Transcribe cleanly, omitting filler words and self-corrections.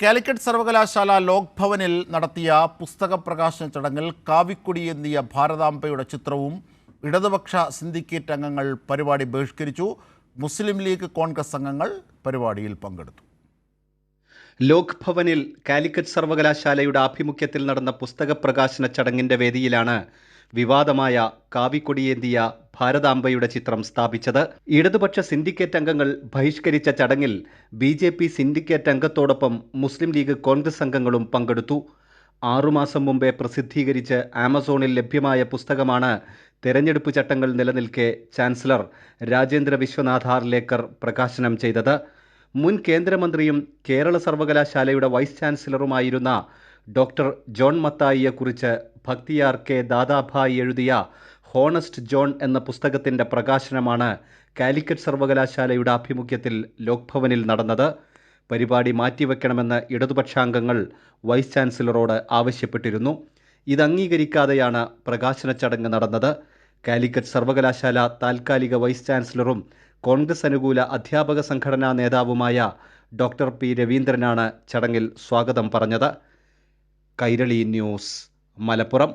കാലിക്കറ്റ് സർവകലാശാല ലോക് ഭവനിൽ നടത്തിയ പുസ്തക പ്രകാശന ചടങ്ങിൽ കാവിക്കൊടിയേന്തിയ ഭാരതാംബയുടെ ചിത്രവും ഇടതുപക്ഷ സിൻഡിക്കേറ്റ് അംഗങ്ങൾ പരിപാടി ബഹിഷ്കരിച്ചു. മുസ്ലിം ലീഗ് കോൺഗ്രസ് അംഗങ്ങൾ പരിപാടിയിൽ പങ്കെടുത്തു. ലോക് ഭവനിൽ കാലിക്കറ്റ് സർവകലാശാലയുടെ ആഭിമുഖ്യത്തിൽ നടന്ന പുസ്തക പ്രകാശന ചടങ്ങിന്റെ വേദിയിലാണ് വിവാദമായ കാവിക്കൊടിയേന്തിയ ഭാരതാംബയുടെ ചിത്രം സ്ഥാപിച്ചത്. ഇടതുപക്ഷ സിൻഡിക്കേറ്റ് അംഗങ്ങൾ ബഹിഷ്കരിച്ച ചടങ്ങിൽ BJP സിൻഡിക്കേറ്റ് അംഗത്തോടൊപ്പം മുസ്ലിം ലീഗ് കോൺഗ്രസ് അംഗങ്ങളും പങ്കെടുത്തു. 6 മാസം മുമ്പേ പ്രസിദ്ധീകരിച്ച് ആമസോണിൽ ലഭ്യമായ പുസ്തകമാണ് തെരഞ്ഞെടുപ്പ് ചട്ടങ്ങൾ നിലനിൽക്കെ ചാൻസലർ രാജേന്ദ്ര വിശ്വനാഥ് ആർലേക്കർ പ്രകാശനം ചെയ്തത്. മുൻ കേന്ദ്രമന്ത്രിയും കേരള സർവകലാശാലയുടെ vice ചാൻസലറുമായിരുന്ന doctor John മത്തായിയെക്കുറിച്ച് Bakhtiyar K Dadabhai എഴുതിയ ഹോണസ്റ്റ് ജോൺ എന്ന പുസ്തകത്തിൻ്റെ പ്രകാശനമാണ് കാലിക്കറ്റ് സർവകലാശാലയുടെ ആഭിമുഖ്യത്തിൽ ലോക് ഭവനിൽ നടന്നത്. പരിപാടി മാറ്റിവെക്കണമെന്ന് ഇടതുപക്ഷാംഗങ്ങൾ വൈസ് ചാൻസലറോട് ആവശ്യപ്പെട്ടിരുന്നു. ഇത് അംഗീകരിക്കാതെയാണ് പ്രകാശന ചടങ്ങ് നടന്നത്. കാലിക്കറ്റ് സർവകലാശാല താൽക്കാലിക വൈസ് ചാൻസലറും കോൺഗ്രസ് അനുകൂല അധ്യാപക സംഘടനാ നേതാവുമായ ഡോക്ടർ P. രവീന്ദ്രനാണ് ചടങ്ങിൽ സ്വാഗതം പറഞ്ഞത്. കൈരളി ന്യൂസ്, മലപ്പുറം.